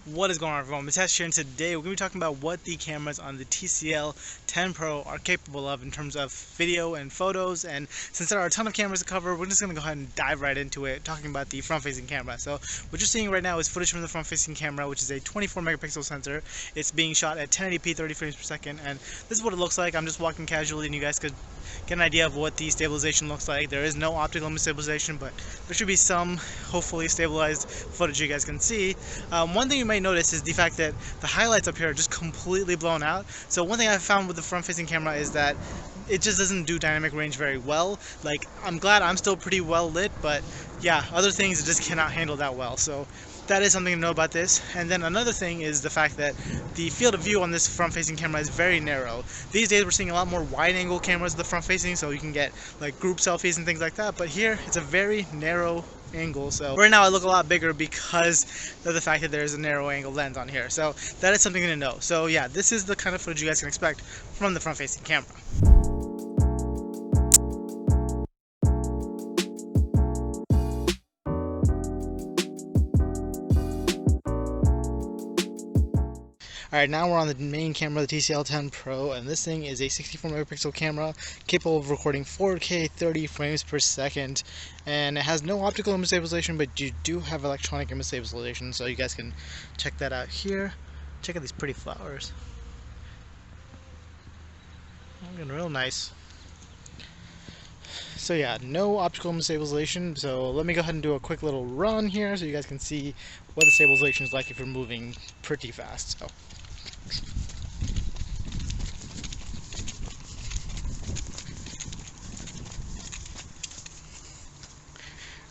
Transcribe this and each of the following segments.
What is going on, everyone? Mitesh here, and today we're going to be talking about what the cameras on the TCL 10 Pro are capable of in terms of video and photos. And since there are a ton of cameras to cover, we're just going to go ahead and dive right into it, talking about the front-facing camera. So what you're seeing right now is footage from the front-facing camera, which is a 24 megapixel sensor. It's being shot at 1080p 30 frames per second, and this is what it looks like. I'm just walking casually, and you guys could get an idea of what the stabilization looks like. There is no optical image stabilization, but there should be some hopefully stabilized footage you guys can see. One thing you may notice is the fact that the highlights up here are just completely blown out. So one thing I've found with the front-facing camera is that it just doesn't do dynamic range very well. Like, I'm glad I'm still pretty well lit, but yeah, other things it just cannot handle that well. So that is something to know about this. And then another thing is the fact that the field of view on this front-facing camera is very narrow. These days we're seeing a lot more wide-angle cameras with the front-facing, so you can get like group selfies and things like that. But here it's a very narrow angle, so right now I look a lot bigger because of the fact that there's a narrow angle lens on here. So that is something to know. So yeah, this is the kind of footage you guys can expect from the front-facing camera. Alright, now we're on the main camera, the TCL 10 Pro, and this thing is a 64 megapixel camera capable of recording 4K 30 frames per second, and it has no optical image stabilization, but you do have electronic image stabilization, so you guys can check that out here. Check out these pretty flowers. Looking real nice. So yeah, no optical image stabilization, so let me go ahead and do a quick little run here so you guys can see what the stabilization is like if you're moving pretty fast. So.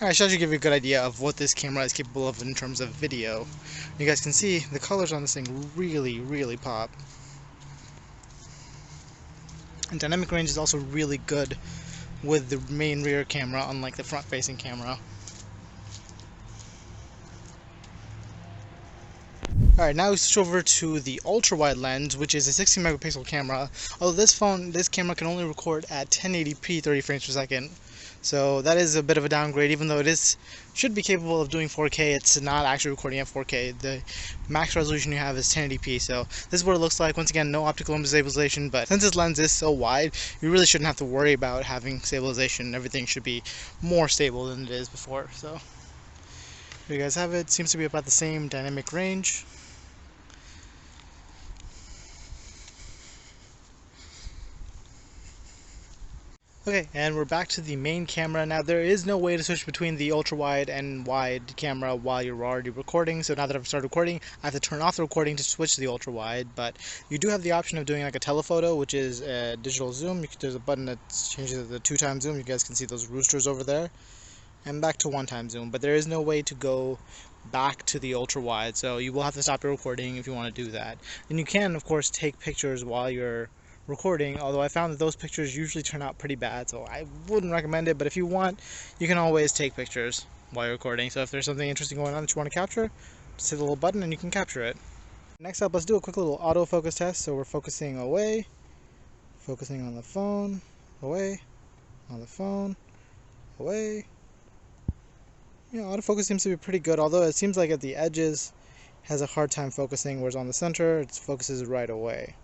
I should give you a good idea of what this camera is capable of in terms of video. You guys can see the colors on this thing really pop. And dynamic range is also really good with the main rear camera, unlike the front-facing camera. Alright, now we switch over to the ultra-wide lens, which is a 16 megapixel camera. Although this camera can only record at 1080p 30 frames per second. So that is a bit of a downgrade, even though it should be capable of doing 4K. It's not actually recording at 4K. The max resolution you have is 1080p. So this is what it looks like. Once again, no optical image stabilization, but since this lens is so wide, you really shouldn't have to worry about having stabilization. Everything should be more stable than it is before. So there you guys have it. Seems to be about the same dynamic range. Okay, and we're back to the main camera. Now, there is no way to switch between the ultra-wide and wide camera while you're already recording, so now that I've started recording, I have to turn off the recording to switch to the ultra-wide, but you do have the option of doing like a telephoto, which is a digital zoom. There's a button that changes the 2x zoom. You guys can see those roosters over there, and back to 1x zoom, but there is no way to go back to the ultra-wide, so you will have to stop your recording if you want to do that. And you can, of course, take pictures while you're recording, although I found that those pictures usually turn out pretty bad, so I wouldn't recommend it. But if you want, you can always take pictures while you're recording. So if there's something interesting going on that you want to capture, just hit the little button and you can capture it. Next up, let's do a quick little autofocus test. So we're focusing away, focusing on the phone, away, on the phone, away. Yeah, autofocus seems to be pretty good, although it seems like at the edges has a hard time focusing, whereas on the center it focuses right away.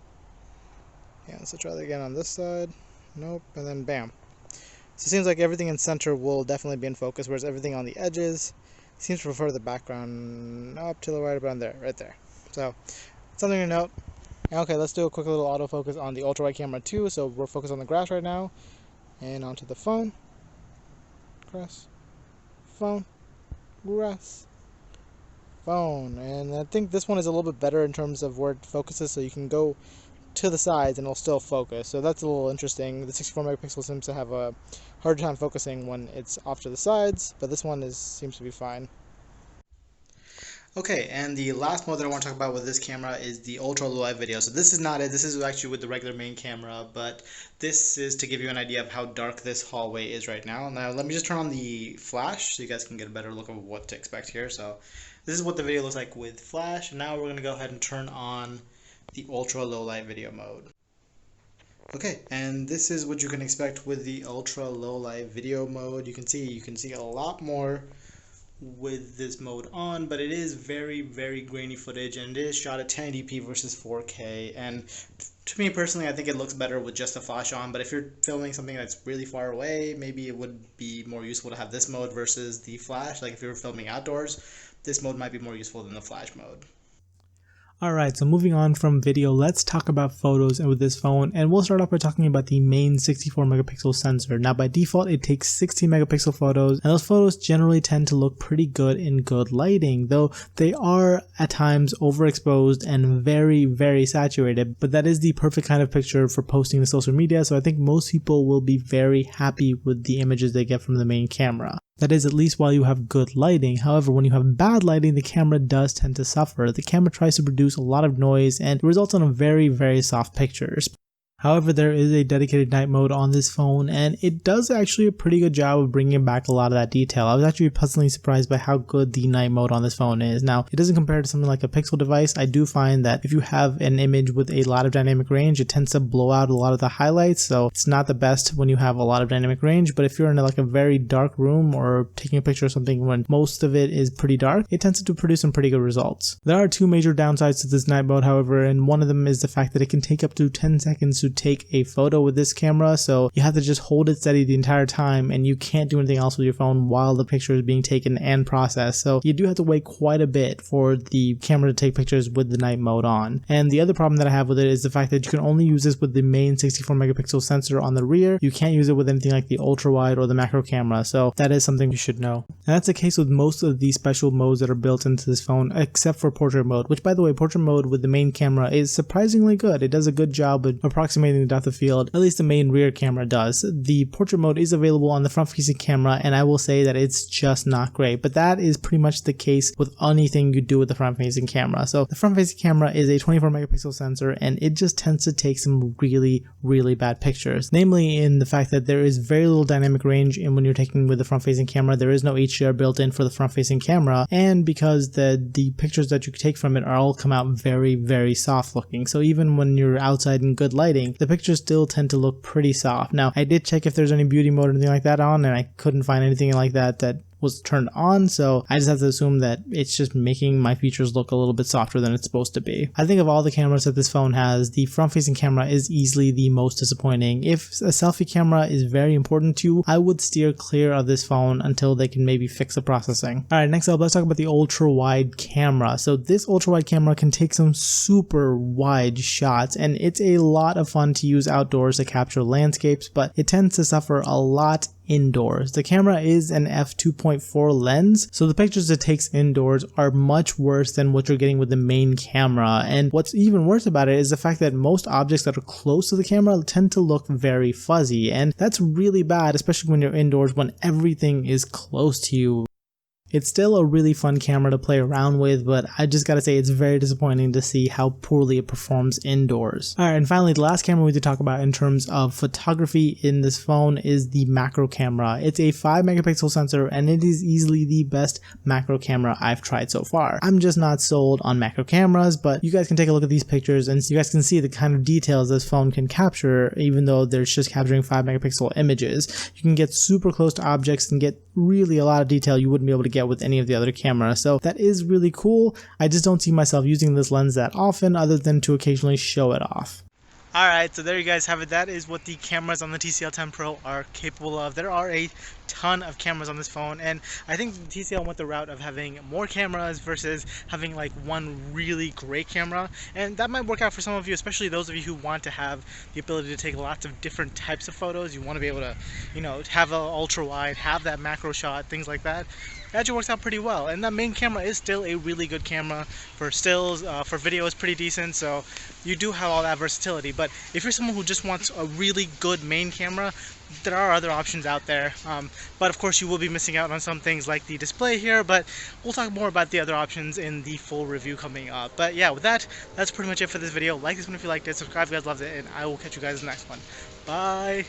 Yeah, so try that again on this side. Nope, and then bam. So it seems like everything in center will definitely be in focus, whereas everything on the edges seems to prefer the background up to the right about there, right there. So something to note. Okay, let's do a quick little autofocus on the ultra-wide camera too. So we're focused on the grass right now, and onto the phone. Grass, phone, grass, phone. And I think this one is a little bit better in terms of where it focuses, so you can go to the sides and it'll still focus, so that's a little interesting. The 64 megapixel seems to have a hard time focusing when it's off to the sides, but this one seems to be fine. Okay, and the last mode that I want to talk about with this camera is the ultra low light video. So this is not it, this is actually with the regular main camera, but this is to give you an idea of how dark this hallway is right now. Now let me just turn on the flash so you guys can get a better look of what to expect here. So this is what the video looks like with flash, and now we're going to go ahead and turn on the ultra low light video mode. Okay, and this is what you can expect with the ultra low light video mode. You can see a lot more with this mode on, but it is very grainy footage, and it is shot at 1080p versus 4K. And to me personally, I think it looks better with just a flash on, but if you're filming something that's really far away, maybe it would be more useful to have this mode versus the flash. Like if you were filming outdoors, this mode might be more useful than the flash mode. Alright, so moving on from video, let's talk about photos with this phone, and we'll start off by talking about the main 64 megapixel sensor. Now by default it takes 60 megapixel photos, and those photos generally tend to look pretty good in good lighting, though they are at times overexposed and very saturated, but that is the perfect kind of picture for posting to social media, so I think most people will be very happy with the images they get from the main camera. That is, at least while you have good lighting. However, when you have bad lighting, the camera does tend to suffer. The camera tries to produce a lot of noise and it results in very soft pictures. However, there is a dedicated night mode on this phone, and it does actually a pretty good job of bringing back a lot of that detail. I was actually pleasantly surprised by how good the night mode on this phone is. Now, it doesn't compare to something like a Pixel device. I do find that if you have an image with a lot of dynamic range, it tends to blow out a lot of the highlights, so it's not the best when you have a lot of dynamic range. But if you're in like a very dark room or taking a picture of something when most of it is pretty dark, it tends to produce some pretty good results. There are two major downsides to this night mode, however, and one of them is the fact that it can take up to 10 seconds to take a photo with this camera, so you have to just hold it steady the entire time and you can't do anything else with your phone while the picture is being taken and processed, so you do have to wait quite a bit for the camera to take pictures with the night mode on. And the other problem that I have with it is the fact that you can only use this with the main 64 megapixel sensor on the rear. You can't use it with anything like the ultra wide or the macro camera, so that is something you should know. And that's the case with most of these special modes that are built into this phone, except for portrait mode, which by the way, portrait mode with the main camera is surprisingly good. It does a good job of approximating the depth of field, at least the main rear camera does. The portrait mode is available on the front facing camera, and I will say that it's just not great, but that is pretty much the case with anything you do with the front facing camera. So the front facing camera is a 24 megapixel sensor, and it just tends to take some really bad pictures, namely in the fact that there is very little dynamic range in when you're taking with the front facing camera. There is no HDR built in for the front facing camera, and because the pictures that you take from it are all come out very soft looking, so even when you're outside in good lighting, the pictures still tend to look pretty soft. Now, I did check if there's any beauty mode or anything like that on, and I couldn't find anything like that was turned on, so I just have to assume that it's just making my features look a little bit softer than it's supposed to be. I think of all the cameras that this phone has, the front-facing camera is easily the most disappointing. If a selfie camera is very important to you, I would steer clear of this phone until they can maybe fix the processing. Alright, next up, let's talk about the ultra-wide camera. So this ultra-wide camera can take some super wide shots, and it's a lot of fun to use outdoors to capture landscapes, but it tends to suffer a lot indoors. The camera is an f2.4 lens, so the pictures it takes indoors are much worse than what you're getting with the main camera. And what's even worse about it is the fact that most objects that are close to the camera tend to look very fuzzy, and that's really bad, especially when you're indoors when everything is close to you. It's still a really fun camera to play around with, but I just gotta say it's very disappointing to see how poorly it performs indoors. Alright, and finally, the last camera we need to talk about in terms of photography in this phone is the macro camera. It's a 5 megapixel sensor, and it is easily the best macro camera I've tried so far. I'm just not sold on macro cameras, but you guys can take a look at these pictures and you guys can see the kind of details this phone can capture, even though there's just capturing 5 megapixel images. You can get super close to objects and get really a lot of detail you wouldn't be able to get with any of the other cameras, so that is really cool. I just don't see myself using this lens that often other than to occasionally show it off. Alright, so there you guys have it. That is what the cameras on the TCL 10 Pro are capable of. There are a ton of cameras on this phone, and I think TCL went the route of having more cameras versus having like one really great camera, and that might work out for some of you, especially those of you who want to have the ability to take lots of different types of photos. You want to be able to, you know, have an ultra wide, have that macro shot, things like that. It actually works out pretty well, and that main camera is still a really good camera for stills. For video is pretty decent, so you do have all that versatility. But if you're someone who just wants a really good main camera, there are other options out there, but of course you will be missing out on some things like the display here, but we'll talk more about the other options in the full review coming up. But yeah, with that, that's pretty much it for this video. Like this one if you liked it, subscribe if you guys loved it, and I will catch you guys in the next one. Bye!